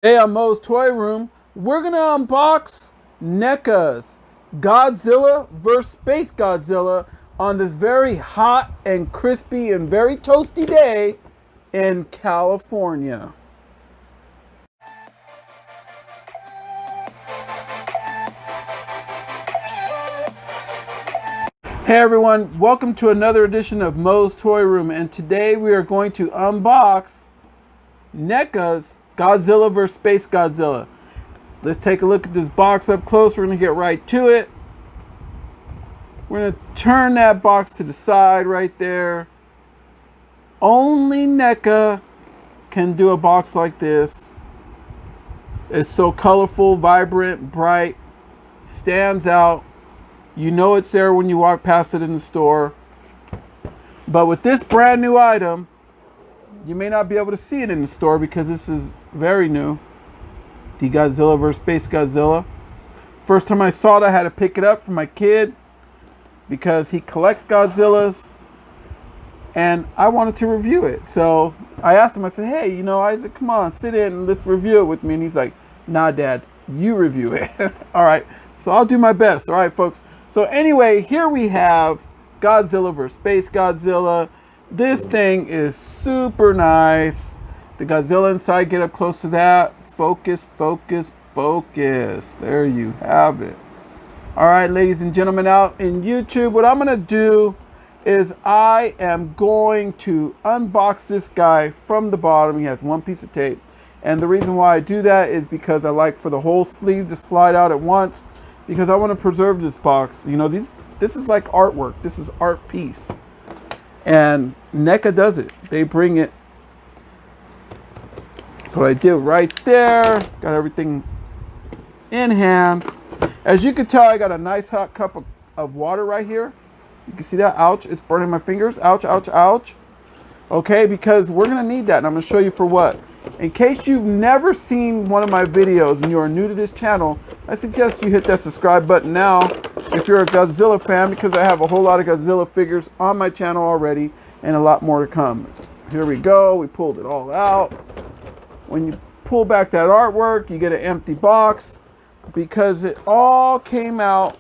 Hey, I'm Moe's Toy Room. We're gonna unbox NECA'S Godzilla vs. Space Godzilla on this very hot and crispy and very toasty day in California. Hey everyone, welcome to another edition of Moe's Toy Room, and today we are going to unbox NECA'S Godzilla vs. Space Godzilla. Let's take a look at this box up close. We're going to get right to it. We're going to turn that box to the side right there. Only NECA can do a box like this. It's so colorful, vibrant, bright, stands out. You know it's there when you walk past it in the store. But with this brand new item, you may not be able to see it in the store because this is very new. The Godzilla vs. Space Godzilla. First time I saw it, I had to pick it up for my kid because he collects Godzillas and I wanted to review it. So I asked him, I said, hey, you know, Isaac, come on, sit in and let's review it with me. And he's like, nah, Dad, you review it. All right, so I'll do my best. All right, folks. So anyway, here we have Godzilla vs. Space Godzilla. This thing is super nice. The Godzilla inside, get up close to that. Focus, focus, focus. There you have it. All right, ladies and gentlemen out in YouTube, what I'm going to do is I am going to unbox this guy from the bottom. He has one piece of tape. And the reason why I do that is because I like for the whole sleeve to slide out at once because I want to preserve this box. You know, this is like artwork. This is art piece. And NECA does it. They bring it. So I did right there. Got everything in hand. As you can tell, I got a nice hot cup of water right here. You can see that. Ouch. It's burning my fingers. Ouch, ouch, ouch. Okay, because we're going to need that. And I'm going to show you for what. In case you've never seen one of my videos and you are new to this channel, I suggest you hit that subscribe button now if you're a Godzilla fan, because I have a whole lot of Godzilla figures on my channel already and a lot more to come. Here we go. We pulled it all out. When you pull back that artwork, you get an empty box because it all came out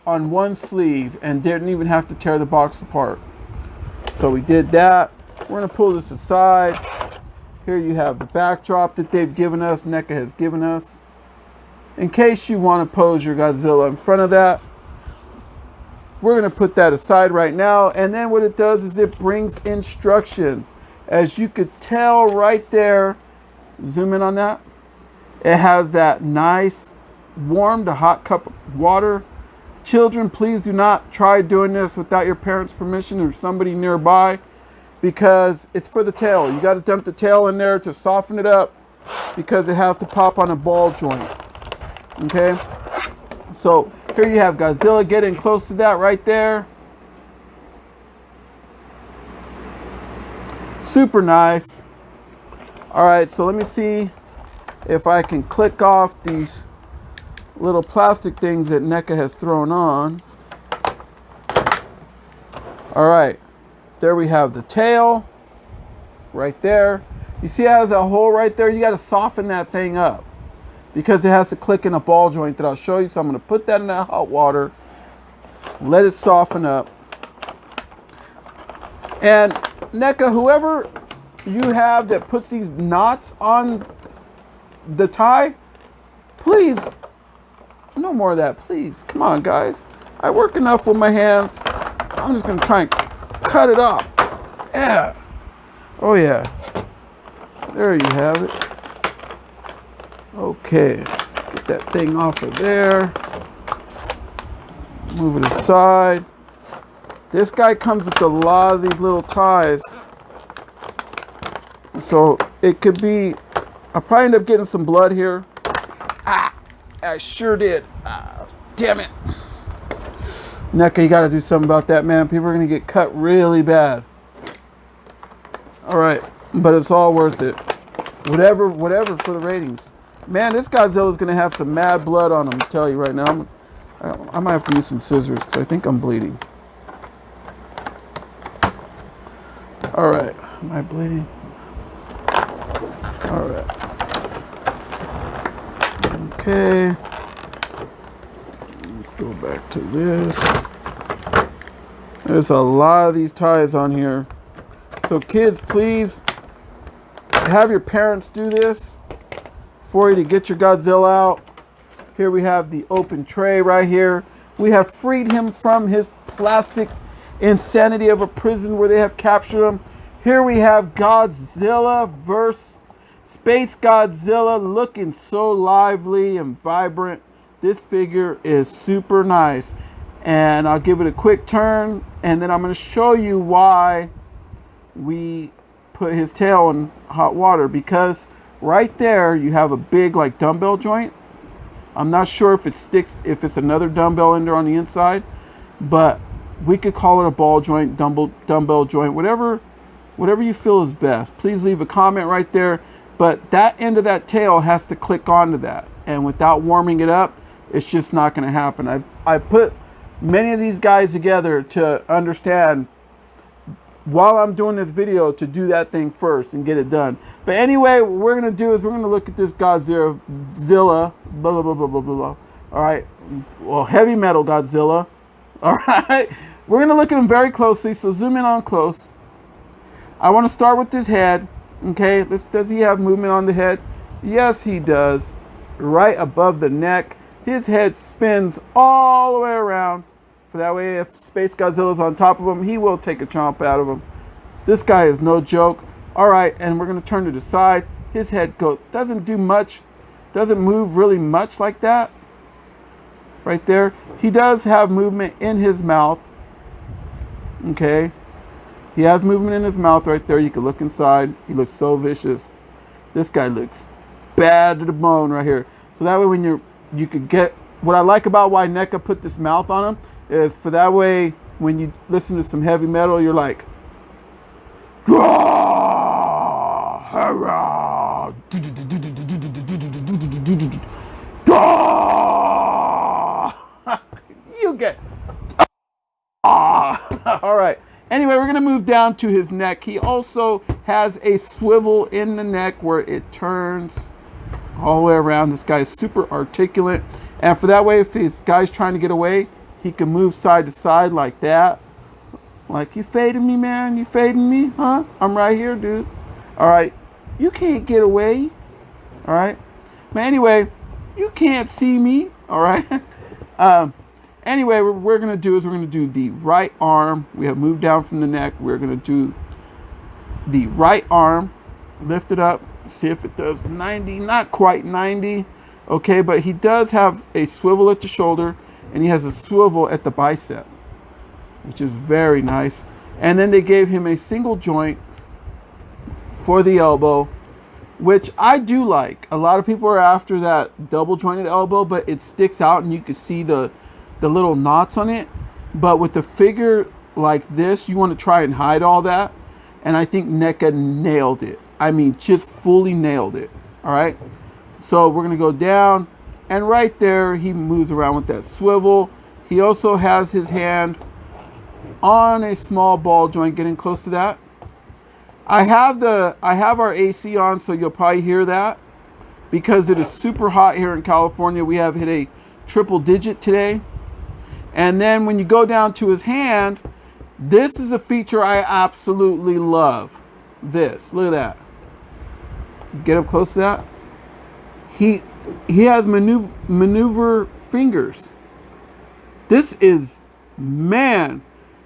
on one sleeve and didn't even have to tear the box apart. So we did that. We're going to pull this aside. Here you have the backdrop that they've given us, NECA has given us. In case you want to pose your Godzilla in front of that, we're going to put that aside right now. And then what it does is it brings instructions. As you could tell right there, zoom in on that. It has that nice, warm to hot cup of water. Children, please do not try doing this without your parents' permission or somebody nearby, because it's for the tail. You got to dump the tail in there to soften it up because it has to pop on a ball joint. Okay? So here you have Godzilla getting close to that right there. Super nice. All right, so let me see if I can click off these little plastic things that NECA has thrown on. All right, there we have the tail right there. You see it has a hole right there? You got to soften that thing up because it has to click in a ball joint that I'll show you. So I'm going to put that in that hot water, let it soften up. And NECA, whoever you have that puts these knots on the tie, please, no more of that, please. Come on, guys. I work enough with my hands. I'm just going to try and cut it off. Yeah. Oh, yeah. There you have it. Okay. Get that thing off of there. Move it aside. This guy comes with a lot of these little ties. So it could be, I'll probably end up getting some blood here. Ah, I sure did. Ah, damn it. NECA, you got to do something about that, man. People are going to get cut really bad. All right, but it's all worth it. Whatever for the ratings. Man, this Godzilla is going to have some mad blood on him, I tell you right now. I might have to use some scissors because I think I'm bleeding. All right, am I bleeding? All right. Okay. Let's go back to this. There's a lot of these ties on here. So kids, please have your parents do this for you to get your Godzilla out. Here we have the open tray right here. We have freed him from his plastic insanity of a prison where they have captured him. Here we have Godzilla versus Space Godzilla, looking so lively and vibrant. This figure is super nice. And I'll give it a quick turn, and then I'm going to show you why we put his tail in hot water, because right there you have a big like dumbbell joint. I'm not sure if it sticks, if it's another dumbbell in there on the inside, but we could call it a ball joint, dumbbell joint, whatever you feel is best. Please leave a comment right there. But that end of that tail has to click onto that, and without warming it up, it's just not going to happen. I put many of these guys together to understand, while I'm doing this video, to do that thing first and get it done. But anyway, what we're going to do is we're going to look at this Godzilla, blah, blah, blah, blah, blah, blah. All right. Well, heavy metal Godzilla. All right. We're going to look at him very closely. So zoom in on close. I want to start with his head. Okay. Does he have movement on the head? Yes, he does. Right above the neck. His head spins all the way around. For that way, if Space Godzilla's on top of him, he will take a chomp out of him. This guy is no joke. All right, and we're going to turn to the side. His head doesn't do much, doesn't move really much like that. Right there. He does have movement in his mouth. Okay. He has movement in his mouth right there. You can look inside. He looks so vicious. This guy looks bad to the bone right here. So that way when you could get, what I like about why NECA put this mouth on him is for that way when you listen to some heavy metal, you're like, you get, all right. Anyway, we're going to move down to his neck. He also has a swivel in the neck where it turns all the way around. This guy is super articulate. And for that way, if his guy's trying to get away, he can move side to side like that. Like, you fading me, man? You fading me? Huh? I'm right here, dude. All right. You can't get away. All right. But anyway, you can't see me. All right. Anyway, what we're going to do is we're going to do the right arm. We have moved down from the neck. We're going to do the right arm. Lift it up. See if it does 90. Not quite 90. Okay, but he does have a swivel at the shoulder, and he has a swivel at the bicep, which is very nice. And then they gave him a single joint for the elbow, which I do like. A lot of people are after that double jointed elbow, but it sticks out and you can see the little knots on it. But with the figure like this, you want to try and hide all that. And I think NECA nailed it. I mean, just fully nailed it. All right. So we're going to go down, and right there, he moves around with that swivel. He also has his hand on a small ball joint, getting close to that. I have our AC on, so you'll probably hear that because it is super hot here in California. We have hit a triple digit today. And then when you go down to his hand, this is a feature I absolutely love. This, look at that. Get up close to that. He has maneuver fingers. This is, man,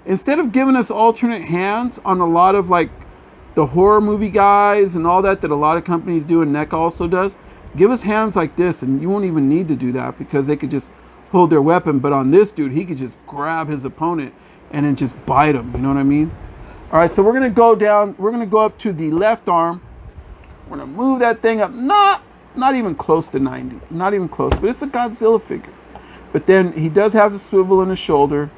instead of giving us alternate hands on a lot of like the horror movie guys and all that a lot of companies do, and NECA also does, give us hands like this, and you won't even need to do that because they could just hold their weapon. But on this dude, he could just grab his opponent and then just bite him. You know what I mean? All right, so we're going to go down. We're going to go up to the left arm. We're going to move that thing up. Not even close to 90. Not even close. But it's a Godzilla figure. But then he does have the swivel in his shoulder.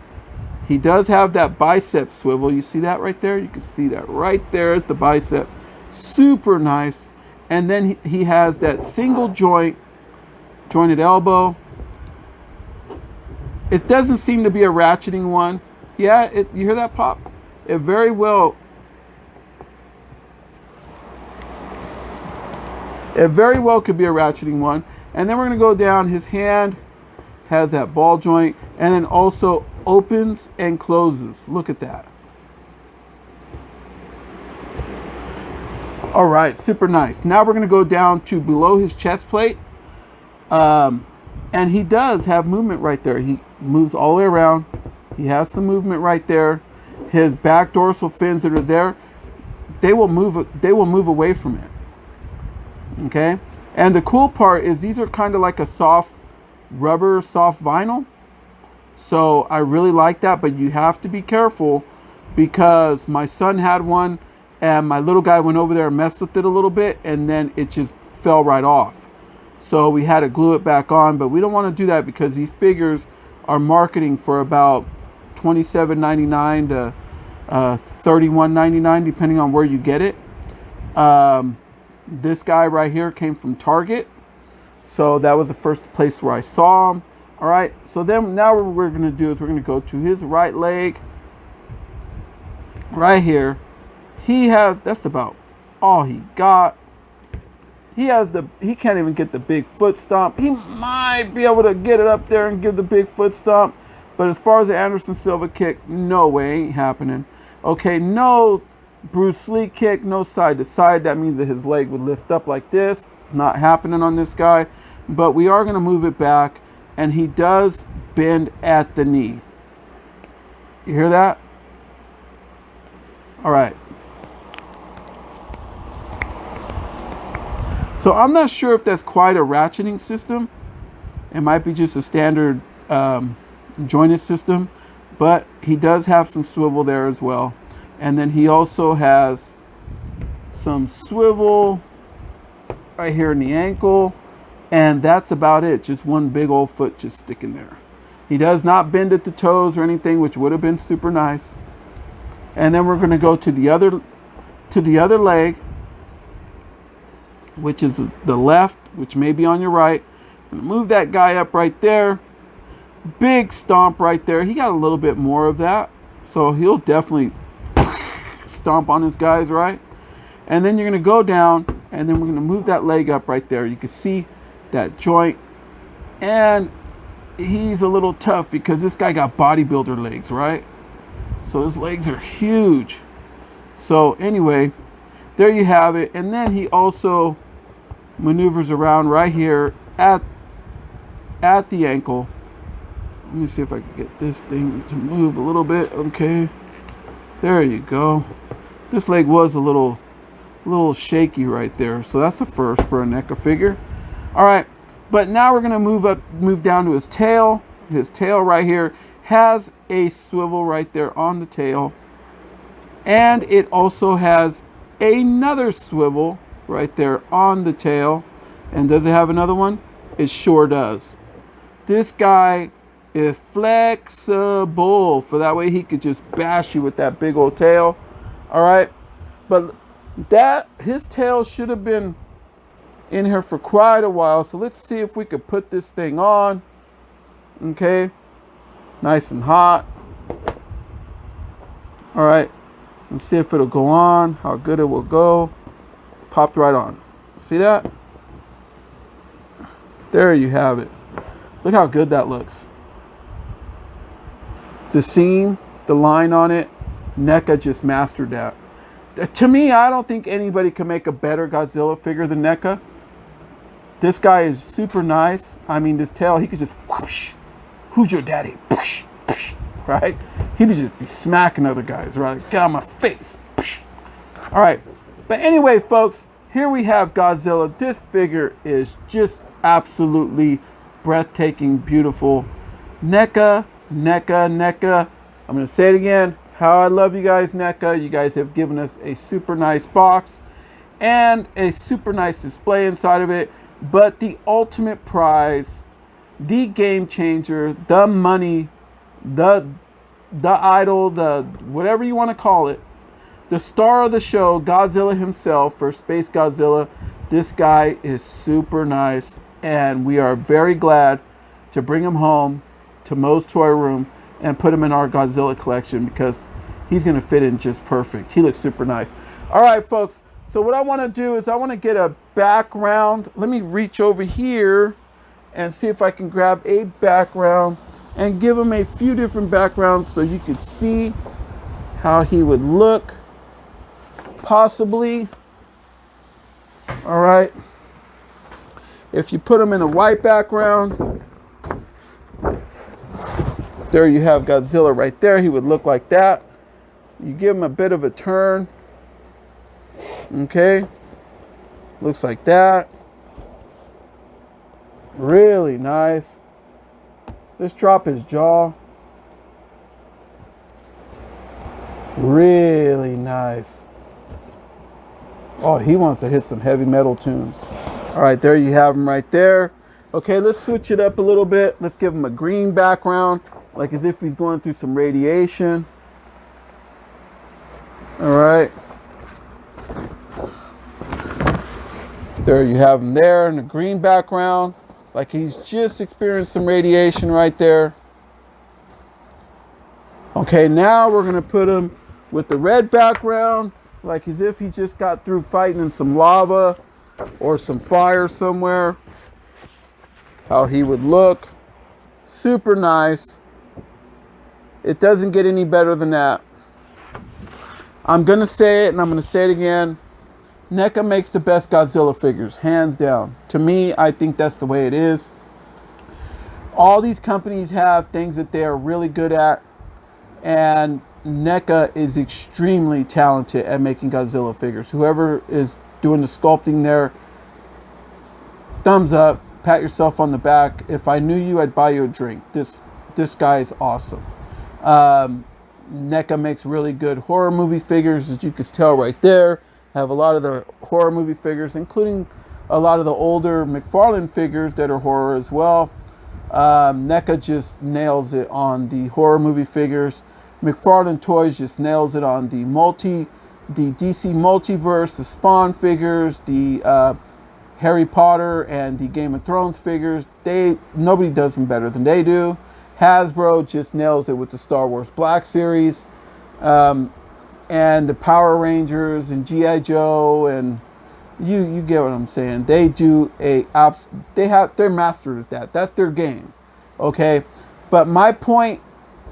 He does have that bicep swivel. You see that right there? You can see that right there at the bicep. Super nice. And then he has that single jointed elbow. It doesn't seem to be a ratcheting one. Yeah, you hear that pop? It very well could be a ratcheting one. And then we're going to go down. His hand has that ball joint, and then also opens and closes. Look at that. All right, super nice. Now we're going to go down to below his chest plate. And he does have movement right there. He moves all the way around. He has some movement right there. His back dorsal fins that are there, they will move away from it. Okay? And the cool part is these are kind of like a soft rubber, soft vinyl. So I really like that, but you have to be careful because my son had one and my little guy went over there and messed with it a little bit and then it just fell right off. So we had to glue it back on, but we don't want to do that because these figures are marketing for about $27.99 to $31.99 depending on where you get it. This guy right here came from Target. So that was the first place where I saw him. All right, so then now what we're going to do is we're going to go to his right leg right here. He has, that's about all he got. He can't even get the big foot stomp. He might be able to get it up there and give the big foot stomp. But as far as the Anderson Silva kick, no way, ain't happening. Okay, no Bruce Lee kick, no side to side. That means that his leg would lift up like this. Not happening on this guy. But we are going to move it back. And he does bend at the knee. You hear that? All right. So I'm not sure if that's quite a ratcheting system. It might be just a standard jointed system. But he does have some swivel there as well. And then he also has some swivel right here in the ankle. And that's about it. Just one big old foot just sticking there. He does not bend at the toes or anything, which would have been super nice. And then we're going to go to the other leg, which is the left, which may be on your right. Move that guy up right there. Big stomp right there. He got a little bit more of that. So he'll definitely stomp on his guys, right? And then you're going to go down, and then we're going to move that leg up right there. You can see that joint. And he's a little tough because this guy got bodybuilder legs, right? So his legs are huge. So anyway, there you have it. And then he also maneuvers around right here at the ankle. Let me see if I can get this thing to move a little bit. Okay. There you go. This leg was a little shaky right there. So that's a first for a NECA figure. All right. But now we're going to move down to his tail. His tail right here has a swivel right there on the tail. And it also has another swivel right there on the tail. And does it have another one? It sure does. This guy is flexible, for that way he could just bash you with that big old tail. All right. But his tail should have been in here for quite a while. So let's see if we could put this thing on. Okay. Nice and hot. All right. Let's see if it'll go on, how good it will go. Popped right on. See that? There you have it. Look how good that looks. The seam, the line on it, NECA just mastered that. To me, I don't think anybody can make a better Godzilla figure than NECA. This guy is super nice. I mean, this tail, he could just whoosh. Who's your daddy? Whoosh, whoosh, right? He would just be smacking other guys, right? Get out of my face. Whoosh. All right. But anyway, folks, here we have Godzilla. This figure is just absolutely breathtaking, beautiful. NECA, NECA, NECA. I'm going to say it again. How I love you guys, NECA. You guys have given us a super nice box and a super nice display inside of it. But the ultimate prize, the game changer, the money, the idol, the whatever you want to call it, the star of the show, Godzilla himself, for Space Godzilla. This guy is super nice, and we are very glad to bring him home to Moe's Toy Room and put him in our Godzilla collection because he's going to fit in just perfect. He looks super nice. All right, folks. So what I want to do is I want to get a background. Let me reach over here and see if I can grab a background and give him a few different backgrounds so you can see how he would look, possibly. All right. If you put him in a white background, there you have Godzilla right there. He would look like that. You give him a bit of a turn. Okay. Looks like that. Really nice. Let's drop his jaw. Really nice. Oh, he wants to hit some heavy metal tunes. All right, there you have him right there. Okay, let's switch it up a little bit. Let's give him a green background, like as if he's going through some radiation. All right. There you have him there in the green background, like he's just experienced some radiation right there. Okay, now we're gonna put him with the red background, like as if he just got through fighting in some lava or some fire somewhere. How he would look. Super nice. It doesn't get any better than that. I'm gonna say it and I'm gonna say it again. NECA makes the best Godzilla figures, hands down. To me, I think that's the way it is. All these companies have things that they are really good at, and NECA is extremely talented at making Godzilla figures. Whoever is doing the sculpting there, thumbs up, pat yourself on the back. If I knew you, I'd buy you a drink. This guy is awesome. NECA makes really good horror movie figures, as you can tell right there. I have a lot of the horror movie figures, including a lot of the older McFarlane figures that are horror as well. NECA just nails it on the horror movie figures. McFarlane Toys just nails it on the DC Multiverse, the Spawn figures, the Harry Potter and the Game of Thrones figures. Nobody does them better than they do. Hasbro just nails it with the Star Wars Black Series. And the Power Rangers and G.I. Joe, and you get what I'm saying. They do they're mastered at that. That's their game. Okay? But my point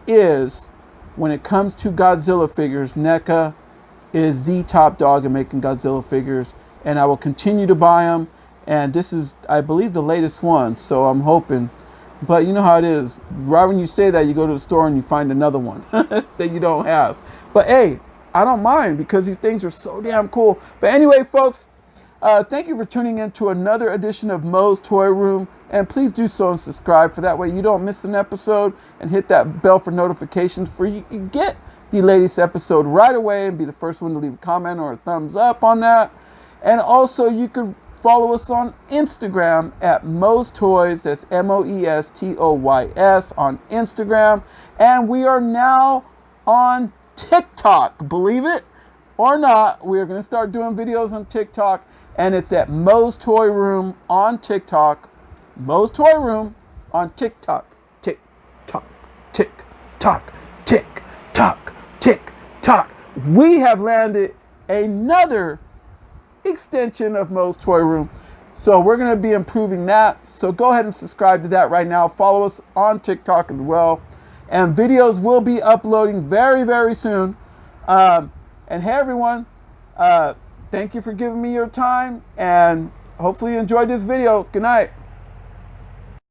is, when it comes to Godzilla figures, NECA is the top dog in making Godzilla figures, and I will continue to buy them. And this is, I believe, the latest one, so I'm hoping. But you know how it is. Right when you say that, you go to the store and you find another one that you don't have. But hey, I don't mind, because these things are so damn cool. But anyway, folks, thank you for tuning in to another edition of Moe's Toy Room. And please do so and subscribe, for that way you don't miss an episode, and hit that bell for notifications for you can get the latest episode right away and be the first one to leave a comment or a thumbs up on that. And also, you can follow us on Instagram at Moe's Toys. That's MOE'S on Instagram. And we are now on TikTok, believe it or not. We are going to start doing videos on TikTok, and it's at Moe's Toy Room on TikTok. Moe's Toy Room on TikTok. Tick tock, tick tock, tick tock, tick tock. We have landed another extension of Moe's Toy Room, so we're going to be improving that. So go ahead and subscribe to that right now. Follow us on TikTok as well. And videos will be uploading very, very soon. And hey, everyone, thank you for giving me your time. And hopefully you enjoyed this video. Good night.